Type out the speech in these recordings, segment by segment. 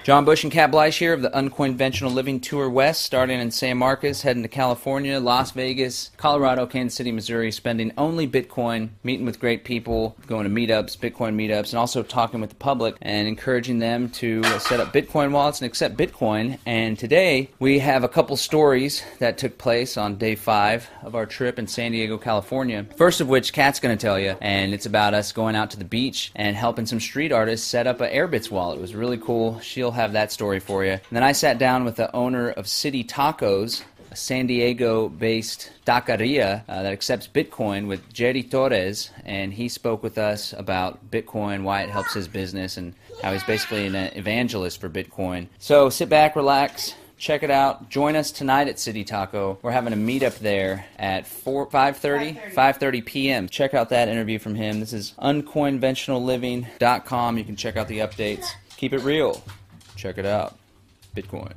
John Bush and Kat Bleish here of the Unconventional Living Tour West, starting in San Marcos, heading to California, Las Vegas, Colorado, Kansas City, Missouri, spending only Bitcoin, meeting with great people, going to meetups, Bitcoin meetups, and also talking with the public and encouraging them to set up Bitcoin wallets and accept Bitcoin. And today we have a couple stories that took place on day 5 of our trip in San Diego, California. First of which Kat's going to tell you, and it's about us going out to the beach and helping some street artists set up an Airbitz wallet. It was really cool. She'll have that story for you. And then I sat down with the owner of City Tacos, a San Diego-based taqueria that accepts Bitcoin, with Jerry Torres, and he spoke with us about Bitcoin, why it helps his business, and how he's basically an evangelist for Bitcoin. So sit back, relax, check it out. Join us tonight at City Taco. We're having a meetup there at 5:30 p.m. Check out that interview from him. This is unconventionalliving.com. You can check out the updates. Keep it real. Check it out. Bitcoin.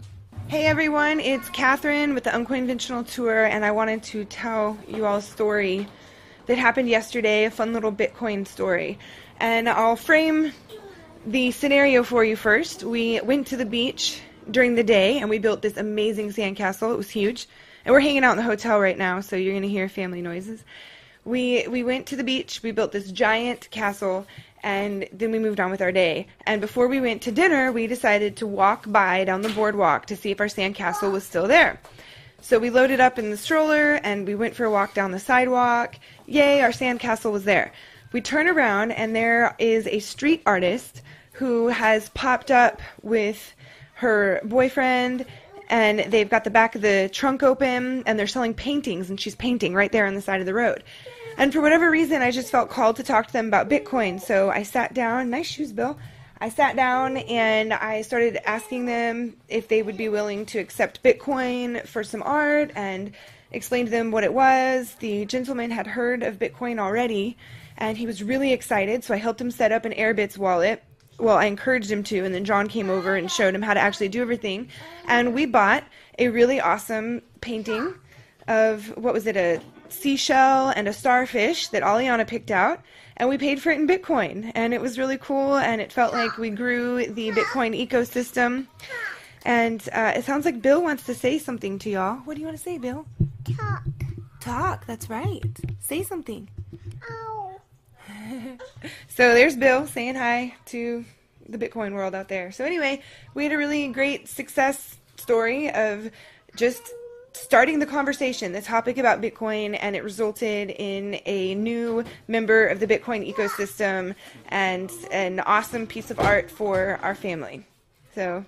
Hey everyone, it's Catherine with the Unconventional Tour, and I wanted to tell you all a story that happened yesterday, a fun little Bitcoin story. And I'll frame the scenario for you first. We went to the beach during the day, and we built this amazing sandcastle. It was huge. And we're hanging out in the hotel right now, so you're going to hear family noises. We went to the beach, we built this giant castle, and then we moved on with our day. And before we went to dinner, we decided to walk by down the boardwalk to see if our sandcastle was still there. So we loaded up in the stroller, and we went for a walk down the sidewalk. Yay, our sandcastle was there. We turn around, and there is a street artist who has popped up with her boyfriend, and they've got the back of the trunk open, and they're selling paintings, and she's painting right there on the side of the road. And for whatever reason, I just felt called to talk to them about Bitcoin. So I sat down. Nice shoes, Bill. I sat down and I started asking them if they would be willing to accept Bitcoin for some art, and explained to them what it was. The gentleman had heard of Bitcoin already, and he was really excited. So I helped him set up an Airbitz wallet. Well, I encouraged him to, and then John came over and showed him how to actually do everything. And we bought a really awesome painting of, what was it, a seashell and a starfish that Aliana picked out, and we paid for it in Bitcoin, and it was really cool, and it felt like we grew the Bitcoin ecosystem. And it sounds like Bill wants to say something to y'all. What do you want to say, Bill? Talk, that's right. Say something. Ow. So there's Bill saying hi to the Bitcoin world out there. So anyway, we had a really great success story of just starting the conversation, the topic about Bitcoin, and it resulted in a new member of the Bitcoin ecosystem and an awesome piece of art for our family. So,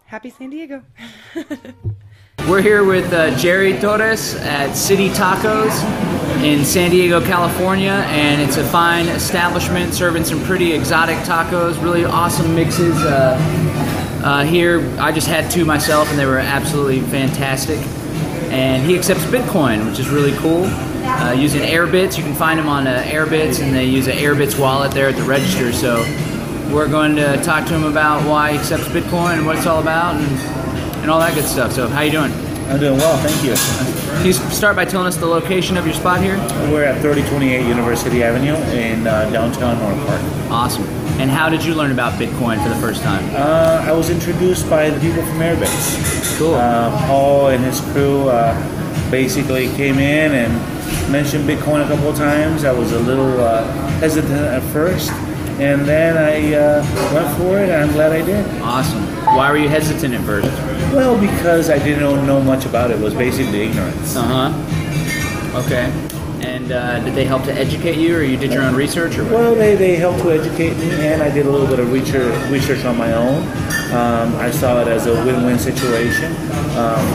happy San Diego. We're here with Jerry Torres at City Tacos in San Diego, California, and it's a fine establishment serving some pretty exotic tacos, really awesome mixes. Here, I just had 2 myself, and they were absolutely fantastic. And he accepts Bitcoin, which is really cool. Using Airbitz, you can find him on Airbitz, and they use an Airbitz wallet there at the register. So we're going to talk to him about why he accepts Bitcoin and what it's all about, and all that good stuff. So how you doing? I'm doing well, thank you. Can you start by telling us the location of your spot here? We're at 3028 University Avenue in downtown North Park. Awesome. And how did you learn about Bitcoin for the first time? I was introduced by the people from Airbitz. Cool. Paul and his crew basically came in and mentioned Bitcoin a couple of times. I was a little hesitant at first, and then I went for it, and I'm glad I did. Awesome. Why were you hesitant at first? Well, because I didn't know much about it. It was basically ignorance. Okay. And did they help to educate you, or you did your own research? Or what? Well, they helped to educate me, and I did a little bit of research on my own. I saw it as a win-win situation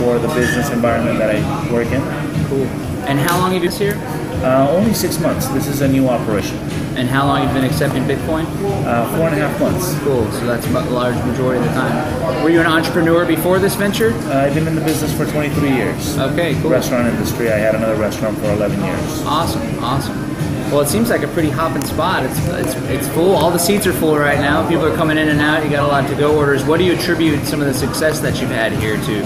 for the business environment that I work in. Cool. And how long have you been here? Only 6 months. This is a new operation. And how long have you been accepting Bitcoin? 4.5 months. Cool. So that's a large majority of the time. Were you an entrepreneur before this venture? I've been in the business for 23 years. Okay, cool. Restaurant industry. I had another restaurant for 11 years. Awesome. Well, it seems like a pretty hopping spot. It's full. All the seats are full right now. People are coming in and out. You got a lot to-go orders. What do you attribute some of the success that you've had here to?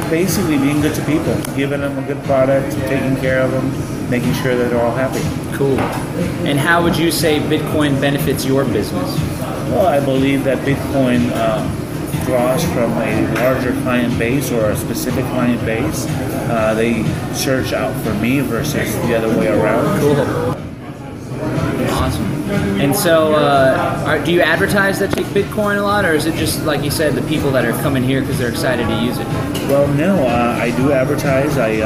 Basically being good to people, giving them a good product, taking care of them, making sure that they're all happy. Cool. And how would you say Bitcoin benefits your business? Well, I believe that Bitcoin across from a larger client base or a specific client base, they search out for me versus the other way around. Cool. Awesome. And so, do you advertise that you take Bitcoin a lot, or is it just, like you said, the people that are coming here because they're excited to use it? Well, no, I do advertise. I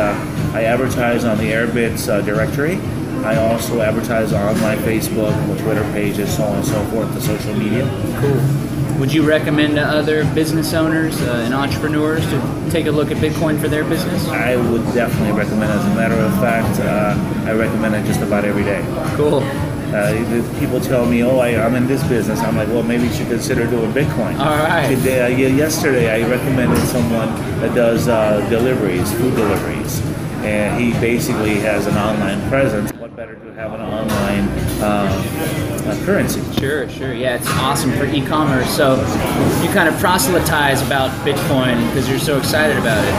advertise on the Airbitz directory. I also advertise on my Facebook, Twitter pages, so on and so forth, the social media. Cool. Would you recommend to other business owners and entrepreneurs to take a look at Bitcoin for their business? I would definitely recommend. As a matter of fact, I recommend it just about every day. Cool. People tell me, "Oh, I'm in this business." I'm like, "Well, maybe you should consider doing Bitcoin." All right. Yesterday, I recommended someone that does deliveries, food deliveries, and he basically has an online presence. What better to have an online currency? Sure. Yeah, it's awesome for e-commerce. So you kind of proselytize about Bitcoin because you're so excited about it.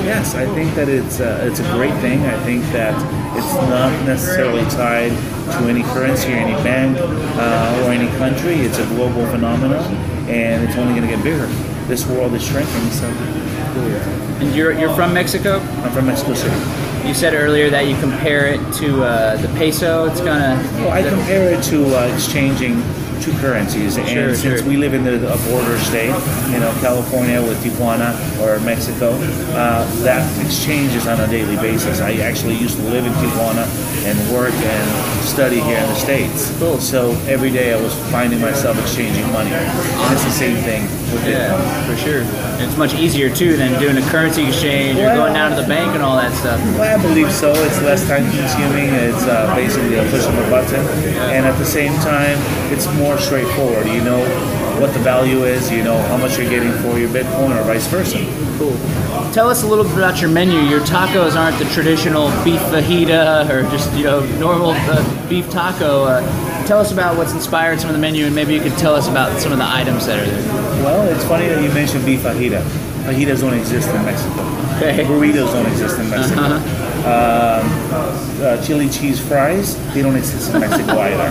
Yes, I think that it's a great thing. I think that it's not necessarily tied to any currency or any bank or any country. It's a global phenomenon, and it's only going to get bigger. This world is shrinking, so. Cool. And you're from Mexico? I'm from Mexico City. You said earlier that you compare it to the peso. It's kind of. Well, I compare it to exchanging two currencies, and since we live in a border state, California with Tijuana or Mexico, that exchanges on a daily basis. I actually used to live in Tijuana and work and study here in the States. Cool. So every day I was finding myself exchanging money. And it's the same thing with Bitcoin. For sure. It's much easier too than doing a currency exchange or going down to the bank and all that stuff. Well, I believe so. It's less time consuming. It's basically a push of a button. And at the same time, it's more straightforward. You know what the value is, you know how much you're getting for your Bitcoin or vice versa. Cool. Tell us a little bit about your menu. Your tacos aren't the traditional beef fajita or just normal beef taco. Tell us about what's inspired some of the menu, and maybe you could tell us about some of the items that are there. Well, it's funny that you mentioned beef fajita. Fajitas don't exist in Mexico. Okay. Burritos don't exist in Mexico. Chili cheese fries, they don't exist in Mexico either.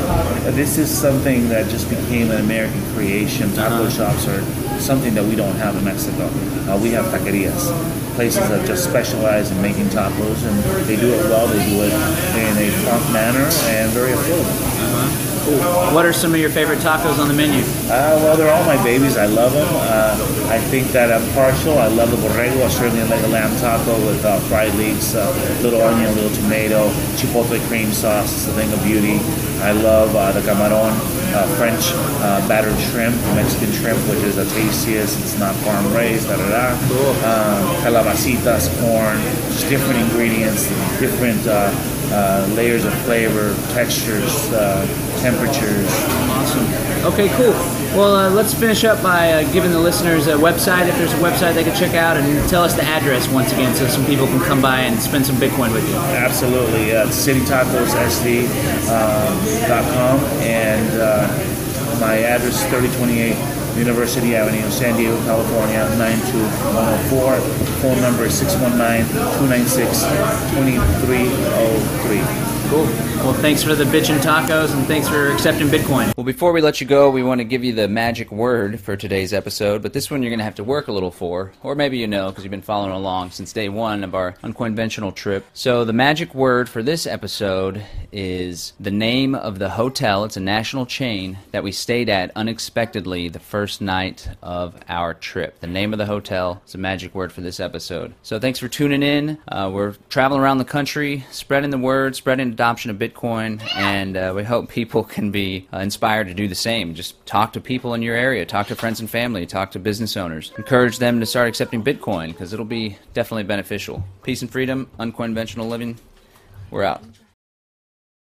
This is something that just became an American creation. Taco shops are something that we don't have in Mexico. We have taquerias, places that just specialize in making tacos, and they do it well. They do it in a prompt manner and very affordable. Cool. What are some of your favorite tacos on the menu? Well, they're all my babies. I love them. I think that I'm partial. I love the borrego. I certainly like a lamb taco with fried leeks, little onion, little tomato, chipotle cream sauce. It's a thing of beauty. I love the camarón, French battered shrimp, Mexican shrimp, which is the tastiest. It's not farm raised. Cool. Calabacitas, corn, just different ingredients, different layers of flavor, textures, temperatures. Awesome. Okay, cool. Well, let's finish up by giving the listeners a website, if there's a website they can check out, and tell us the address once again so some people can come by and spend some Bitcoin with you. Absolutely. citytacosSD.com, and my address is 3028 University Avenue, San Diego, California, 92104. Phone number is 619-296-2303. Cool. Well, thanks for the bitchin' tacos, and thanks for accepting Bitcoin. Well, before we let you go, we want to give you the magic word for today's episode, but this one you're going to have to work a little for, or maybe you know because you've been following along since day one of our unconventional trip. So the magic word for this episode is the name of the hotel. It's a national chain that we stayed at unexpectedly the first night of our trip. The name of the hotel is a magic word for this episode. So thanks for tuning in. We're traveling around the country, spreading the word, spreading adoption of Bitcoin, and we hope people can be inspired to do the same. Just talk to people in your area, talk to friends and family, talk to business owners. Encourage them to start accepting Bitcoin because it'll be definitely beneficial. Peace and freedom, unconventional living. We're out.